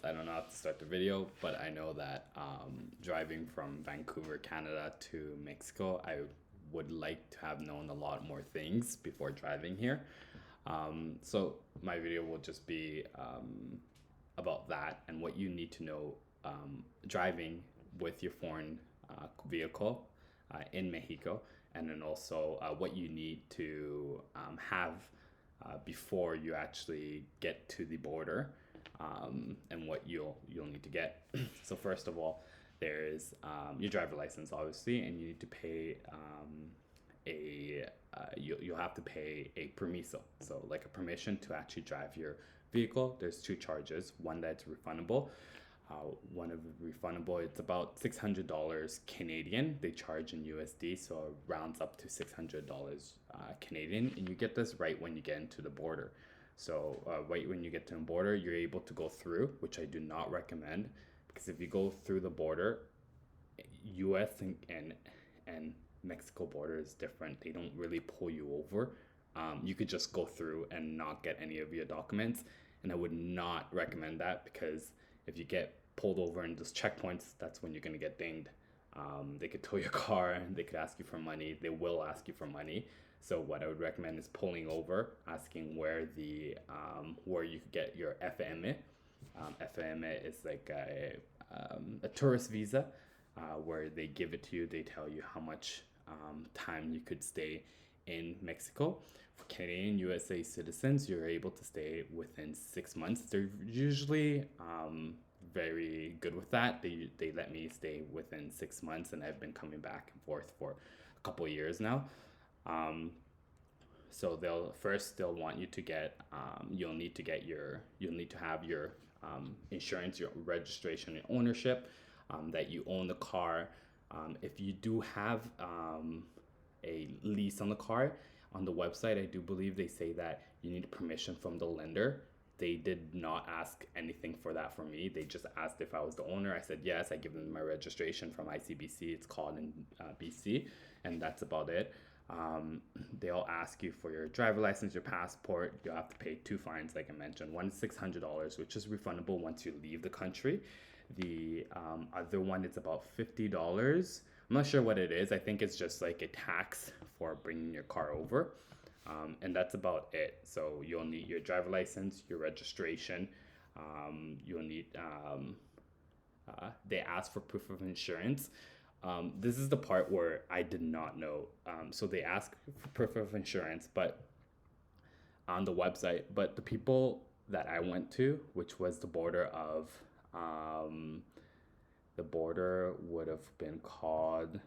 I don't know how to start the video, but I know that driving from Vancouver, Canada to Mexico, I would like to have known a lot more things before driving here. So my video will just be about that and what you need to know driving with your foreign vehicle in Mexico, and then also what you need to have before you actually get to the border, and what you'll need to get. So first of all, there's your driver license, obviously, and you need to pay you'll have to pay a permiso, so like a permission to actually drive your vehicle. There's two charges, one that's refundable. One of the refundable, it's about $600 Canadian. They charge in USD, so it rounds up to $600 Canadian, and you get this right when you get into the border. So right when you get to the border, you're able to go through, which I do not recommend, because if you go through the border, US and Mexico border is different. They don't really pull you over. You could just go through and not get any of your documents, and I would not recommend that, because if you get pulled over in those checkpoints, that's when you're going to get dinged. They could tow your car, and they could ask you for money. They will ask you for money. So what I would recommend is pulling over, asking where where you could get your FME. FME is like a tourist visa, where they give it to you. They tell you how much time you could stay in Mexico. For Canadian USA citizens, you're able to stay within 6 months. They're usually very good with that. They let me stay within 6 months, and I've been coming back and forth for a couple of years now. So they'll want you to get you'll need to have your insurance, your registration and ownership, that you own the car. If you do have a lease on the car, on the website, I do believe they say that you need permission from the lender. They did not ask anything for that from me. They just asked if I was the owner. I said yes. I give them my registration from ICBC. It's called in BC, and that's about it. They'll ask you for your driver license, your passport. You'll have to pay two fines, like I mentioned. One is $600, which is refundable once you leave the country. The other one is about $50. I'm not sure what it is. I think it's just like a tax for bringing your car over. And that's about it. So you'll need your driver license, your registration. You'll need, they ask for proof of insurance. This is the part where I did not know. So they ask for proof of insurance, but on the website, but the people that I went to, which was the border of, the border would have been called,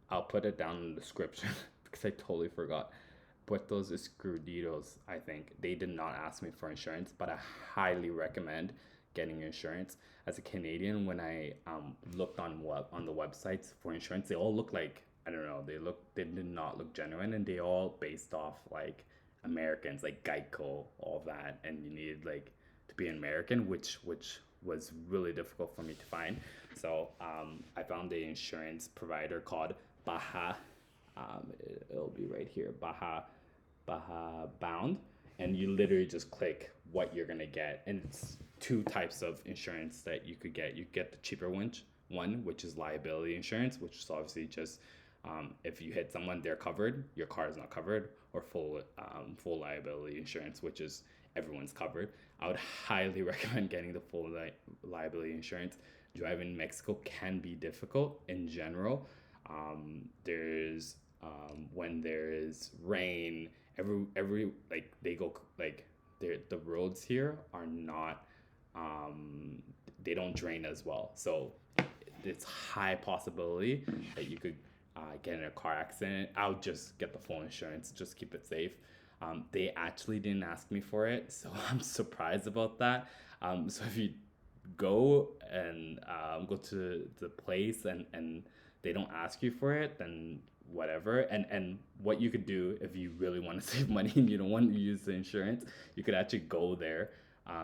I'll put it down in the description because I totally forgot. Puertos Escondidos, I think. They did not ask me for insurance, but I highly recommend getting insurance. As a Canadian, when I looked on the websites for insurance, they all look like, I don't know, they did not look genuine, and they all based off like Americans, like Geico, all that, and you needed like to be an American, which was really difficult for me to find. So I found an insurance provider called Baja. It'll be right here, Baja Bound, and you literally just click what you're gonna get, and it's two types of insurance that you could get. You get the cheaper one, which is liability insurance, which is obviously just if you hit someone, they're covered, your car is not covered, or full liability insurance, which is everyone's covered. I would highly recommend getting the full liability insurance. Driving in Mexico can be difficult in general. There's when there is rain, every like they go like the roads here are not they don't drain as well, so it's high possibility that you could get in a car accident. I would just get the full insurance, just keep it safe. They actually didn't ask me for it, so I'm surprised about that. So if you go and go to the place and they don't ask you for it, then whatever. And what you could do if you really want to save money and you don't want to use the insurance, you could actually go there,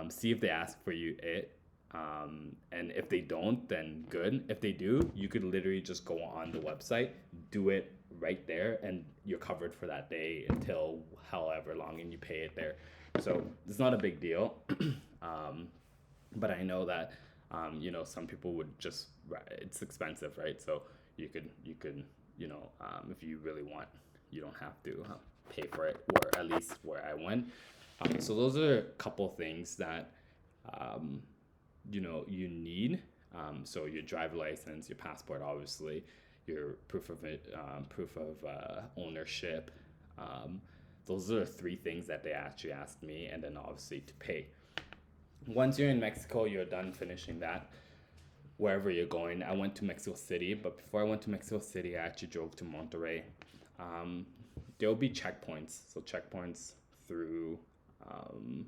see if they ask for you it. And if they don't, then good. If they do, you could literally just go on the website, do it right there, and you're covered for that day until however long, and you pay it there. So it's not a big deal. But I know that some people would just, it's expensive, right? So you could if you really want, you don't have to pay for it, or at least where I went. So those are a couple things that um, you need. So your driver license, your passport, obviously, your proof of ownership. Um, those are the three things that they actually asked me, and then obviously to pay. Once you're in Mexico, you're done finishing that. Wherever you're going, I went to Mexico City, but before I went to Mexico City, I actually drove to Monterrey. Um, there will be checkpoints, so checkpoints through um,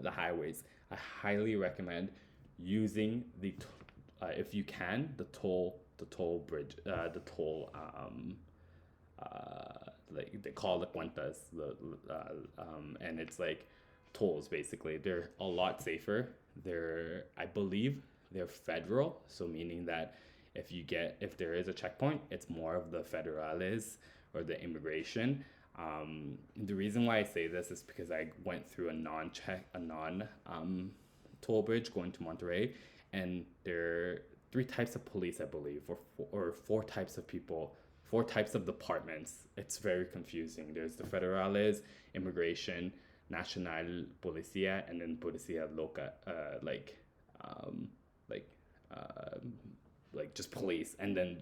the highways. I highly recommend using if you can, the toll bridge, the toll, like they call it cuentas, and it's like tolls basically. They're a lot safer. I believe, they're federal, so meaning that if there is a checkpoint, it's more of the federales or the immigration. The reason why I say this is because I went through a non toll bridge going to Monterrey, and there are three types of police, I believe, or four types of people, four types of departments. It's very confusing. There's the federales, immigration, national policía, and then policía loca, um, like uh, like just police, and then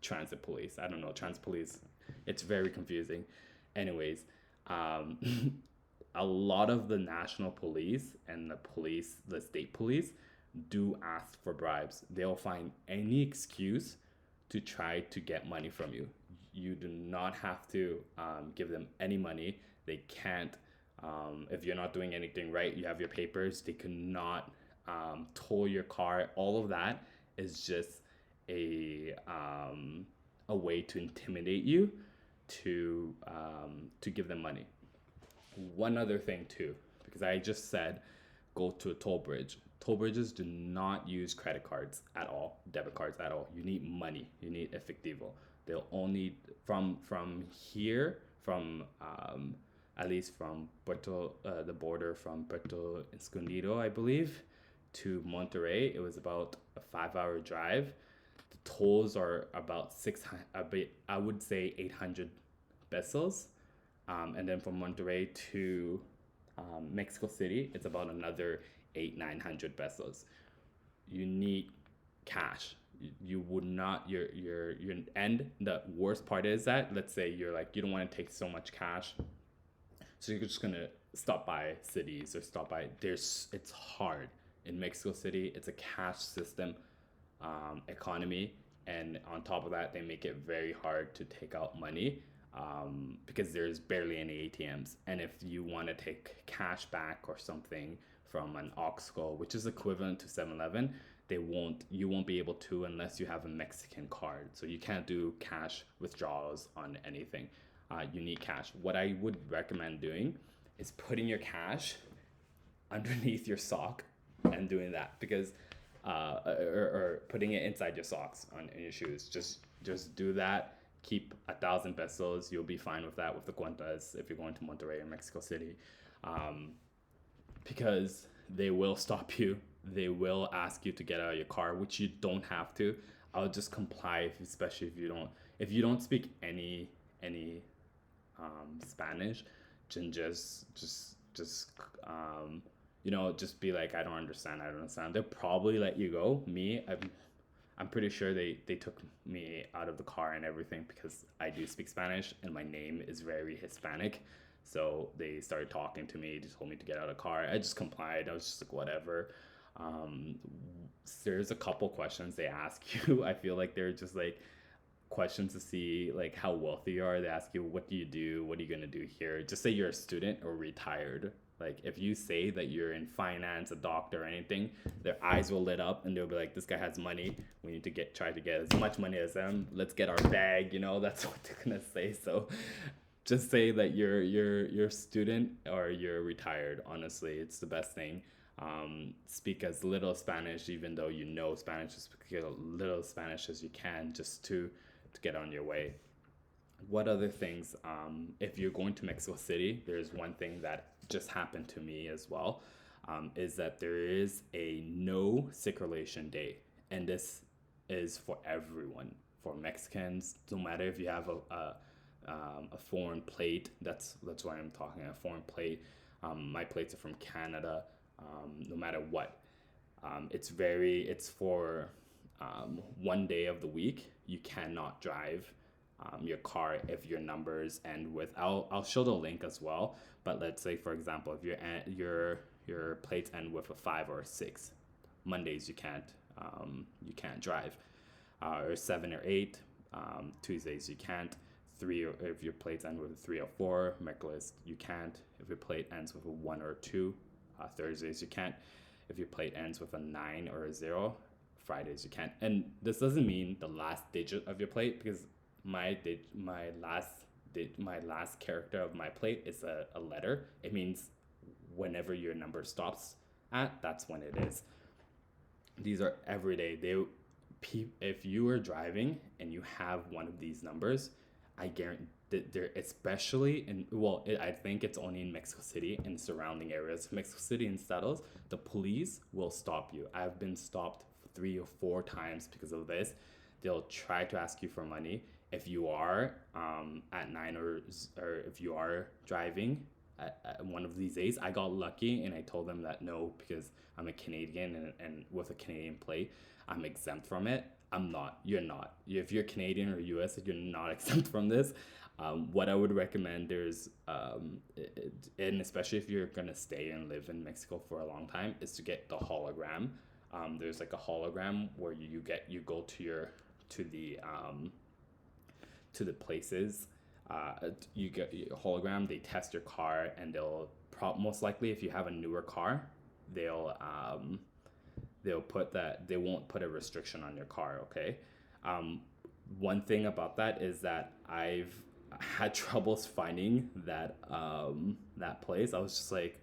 transit police. I don't know, transit police. It's very confusing. Anyways, um, a lot of the national police and the state police, do ask for bribes. They'll find any excuse to try to get money from you. You do not have to give them any money. They can't, if you're not doing anything right, you have your papers, they cannot tow your car. All of that is just a way to intimidate you to give them money. One other thing too, because I just said go to a toll bridge. Toll bridges do not use credit cards at all, debit cards at all. You need money. You need efectivo. They'll only from here, from at least from Puerto, the border from Puerto Escondido, I believe, to Monterrey. It was about a 5-hour drive. The tolls are about 600, I would say 800 pesos. And then from Monterrey to Mexico City, it's about another 900 pesos. You need cash. You would not, and the worst part is that, let's say you're like, you don't want to take so much cash, so you're just gonna stop by cities or it's hard. In Mexico City, it's a cash system economy, and on top of that, they make it very hard to take out money because there's barely any ATMs. And if you want to take cash back or something from an Oxco, which is equivalent to 7-Eleven, you won't be able to unless you have a Mexican card. So you can't do cash withdrawals on anything. You need cash. What I would recommend doing is putting your cash underneath your sock and doing that, because or putting it inside your socks in your shoes. Just do that. Keep 1,000 pesos. You'll be fine with that with the cuentas if you're going to Monterrey or Mexico City, because they will stop you. They will ask you to get out of your car, which you don't have to. I'll just comply, especially if you don't speak any Spanish, then just be like, I don't understand. They'll probably let you go. I'm pretty sure they took me out of the car and everything because I do speak Spanish and my name is very Hispanic. So they started talking to me, just told me to get out of the car. I just complied. I was just like, whatever. There's a couple questions they ask you. I feel like they're just like questions to see like how wealthy you are. They ask you, what do you do? What are you gonna do here? Just say you're a student or retired. Like if you say that you're in finance, a doctor, or anything, their eyes will lit up and they'll be like, this guy has money. We need to try to get as much money as them. Let's get our bag. That's what they're gonna say. So just say that you're a student or you're retired. Honestly, it's the best thing. Speak as little Spanish, even though you know Spanish. Just speak as little Spanish as you can, just to get on your way. What other things? If you're going to Mexico City, there's one thing that just happened to me as well. is that there is a no circulation day, and this is for everyone, for Mexicans, no matter if you have a foreign plate. That's why I'm talking a foreign plate. My plates are from Canada. No matter what, it's for 1 day of the week. You cannot drive your car if your numbers end with. I'll show the link as well. But let's say, for example, if your plates end with a 5 or a 6, Mondays you can't drive. Or 7 or 8, Tuesdays you can't. 3, or if your plates end with a 3 or 4, Mercules you can't. If your plate ends with a 1 or 2, Thursdays you can't. If your plate ends with a 9 or a 0, Fridays you can't. And this doesn't mean the last digit of your plate, because my last character of my plate is a letter. It means whenever your number stops at, that's when it is. These are everyday. If you are driving and you have one of these numbers, I guarantee that they're especially I think it's only in Mexico City and surrounding areas. Mexico City and Estados, the police will stop you. I've been stopped 3 or 4 times because of this. They'll try to ask you for money. If you are at 9 or if you are driving at one of these days, I got lucky and I told them that no, because I'm a Canadian and with a Canadian plate, I'm exempt from it. I'm not. You're not. If you're Canadian or US, you're not exempt from this. What I would recommend, and especially if you're gonna stay and live in Mexico for a long time, is to get the hologram. There's like a hologram where you go to the places. You get a hologram. They test your car, and they'll most likely, if you have a newer car, they'll put that they won't put a restriction on your car. Okay. One thing about that is that I've had troubles finding that place. I was just like,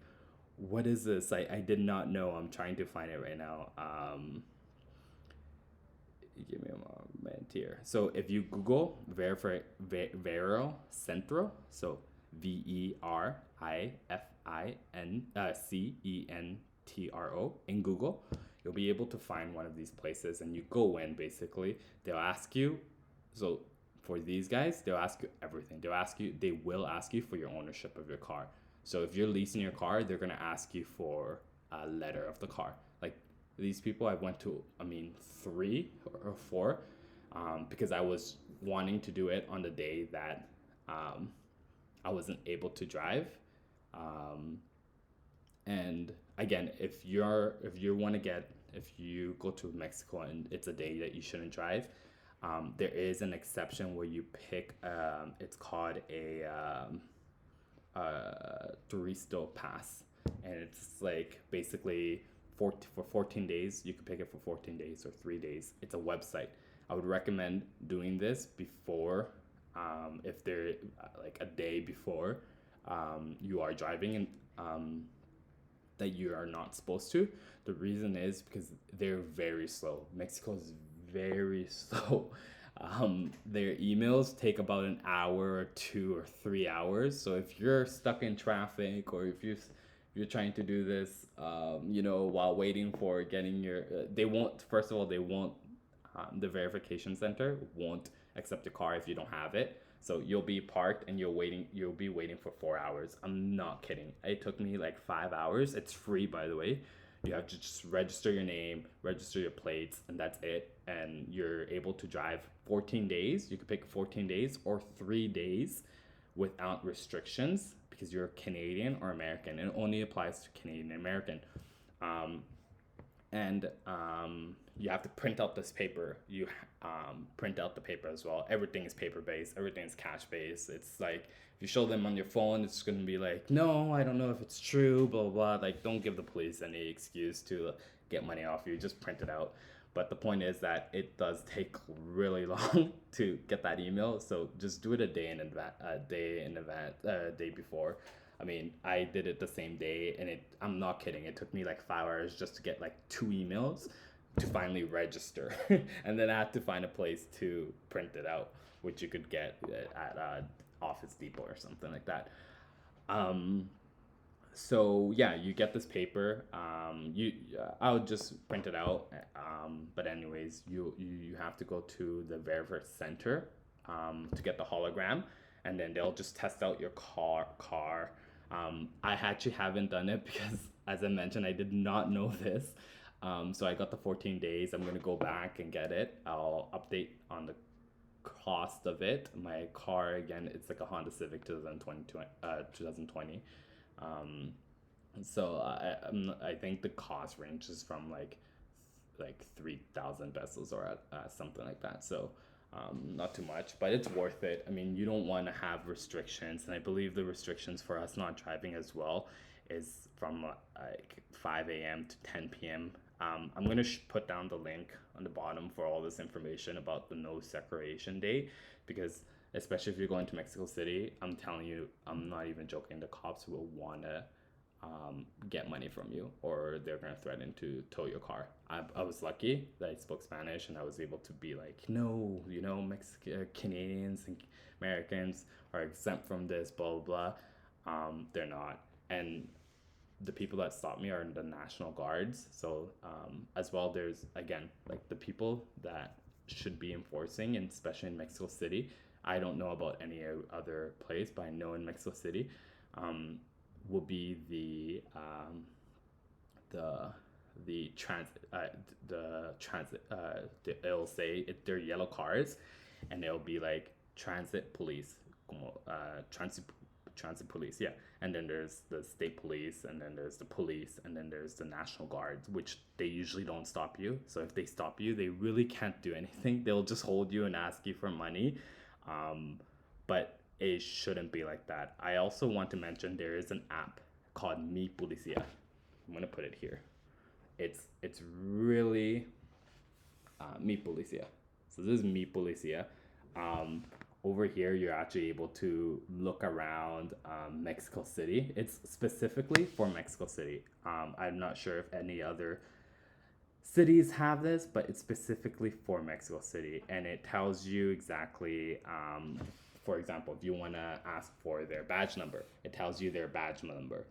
what is this? I did not know. I'm trying to find it right now. Give me a moment here. So if you Google Verificentro, so Verificentro in Google, you'll be able to find one of these places, and you go in. Basically, they'll ask you. So for these guys, they'll ask you everything. They will ask you for your ownership of your car. So if you're leasing your car, they're gonna ask you for a letter of the car. Like these people, I went to, 3 or 4, because I was wanting to do it on the day that I wasn't able to drive. And again, if you go to Mexico and it's a day that you shouldn't drive, there is an exception where you pick. It's called a Turisto pass, and it's like basically for 14 days. You can pick it for 14 days or 3 days. It's a website. I would recommend doing this before, if they're like a day before you are driving, and that you are not supposed to. The reason is because they're very slow. Mexico is very slow. Their emails take about an hour or 2 or 3 hours. So if you're stuck in traffic, or if you're trying to do this, while waiting for getting your, they won't. First of all, they won't. The verification center won't accept your car if you don't have it. So you'll be parked and you'll be waiting for 4 hours. I'm not kidding. It took me like 5 hours. It's free, by the way. You have to just register your name, register your plates, and that's it. And you're able to drive 14 days. You could pick 14 days or 3 days without restrictions, because you're Canadian or American. It only applies to Canadian and American. You have to print out this paper. You print out the paper as well. Everything is paper-based. Everything is cash-based. It's like, if you show them on your phone, it's going to be like, no, I don't know if it's true, blah, blah, blah. Like, don't give the police any excuse to get money off you. Just print it out. But the point is that it does take really long to get that email. So just do it a day before. I did it the same day, and I'm not kidding. It took me like 5 hours just to get like 2 emails to finally register. And then I had to find a place to print it out, which you could get at Office Depot or something like that. So yeah, you get this paper. I'll just print it out. But anyways, you have to go to the Verificentro to get the hologram, and then they'll just test out your car. I actually haven't done it because, as I mentioned, I did not know this. So I got the 14 days. I'm gonna go back and get it. I'll update on the cost of it. My car, again, it's like a Honda Civic 2020. Um, I think the cost ranges from like 3,000 pesos or something like that. So not too much, but it's worth it. I mean, you don't want to have restrictions, and I believe the restrictions for us not driving as well is from like 5 a.m. to 10 p.m. I'm gonna put down the link on the bottom for all this information about the no separation day, because especially if you're going to Mexico City, I'm telling you, I'm not even joking, the cops will wanna get money from you, or they're gonna threaten to tow your car. I was lucky that I spoke Spanish and I was able to be like, no, Canadians and Americans are exempt from this, blah blah blah. They're not, and the people that stop me are the National Guards. So as well, there's again like the people that should be enforcing, and especially in Mexico City. I don't know about any other place, but I know in Mexico City will be it'll say they're yellow cars, and it'll be like transit police, como transit police, yeah. And then there's the state police, and then there's the police, and then there's the National Guards, which they usually don't stop you. So if they stop you, they really can't do anything. They'll just hold you and ask you for money. But it shouldn't be like that. I also want to mention there is an app called Mi Policia. I'm gonna put it here. It's really Mi Policia. So this is Mi Policia. Over here, you're actually able to look around Mexico City. It's specifically for Mexico City. I'm not sure if any other cities have this, but it's specifically for Mexico City, and it tells you exactly. For example, if you want to ask for their badge number, it tells you their badge number.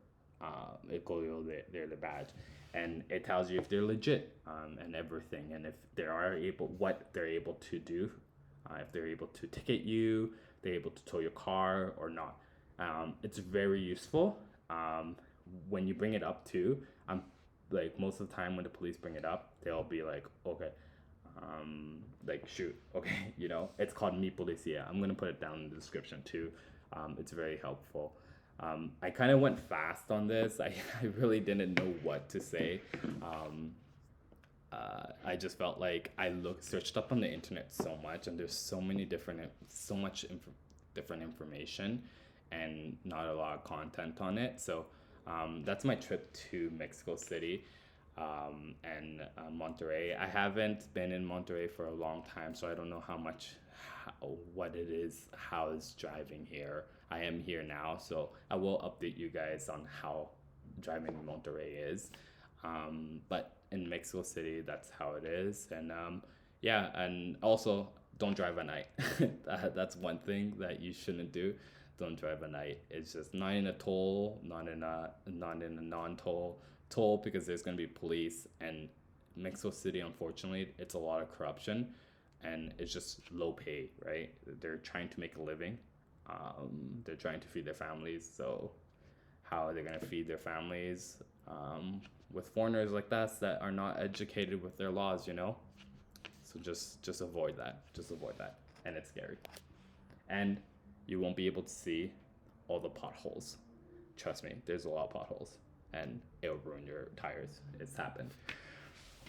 They're the badge, and it tells you if they're legit and everything, and if what they're able to do. If they're able to ticket you, they're able to tow your car or not. It's very useful. When you bring it up too, like most of the time when the police bring it up, they'll be like, okay, like shoot, okay, it's called Mi Policia. I'm gonna put it down in the description too. It's very helpful. I kind of went fast on this. I really didn't know what to say. I just felt like searched up on the internet so much, and there's so much different information, and not a lot of content on it. So that's my trip to Mexico City and Monterrey. I haven't been in Monterrey for a long time, so I don't know what it is, how it's driving here. I am here now, so I will update you guys on how driving in Monterrey is. But in Mexico City, that's how it is. And yeah, and also don't drive at night. That's one thing that you shouldn't do. Don't drive at night. It's just not in a toll, not in a non-toll, because there's going to be police. And Mexico City, unfortunately, it's a lot of corruption, and it's just low pay, right? They're trying to make a living. They're trying to feed their families. So how are they going to feed their families with foreigners like us that are not educated with their laws, So just avoid that. And it's scary. And you won't be able to see all the potholes. Trust me, there's a lot of potholes, and it'll ruin your tires. It's happened.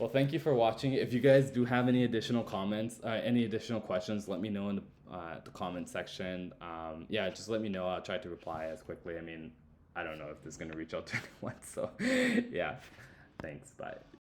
Well, thank you for watching. If you guys do have any additional comments, any additional questions, let me know in the comment section. Yeah, just let me know. I'll try to reply as quickly. I mean, I don't know if this is going to reach out to anyone. So yeah, thanks. Bye.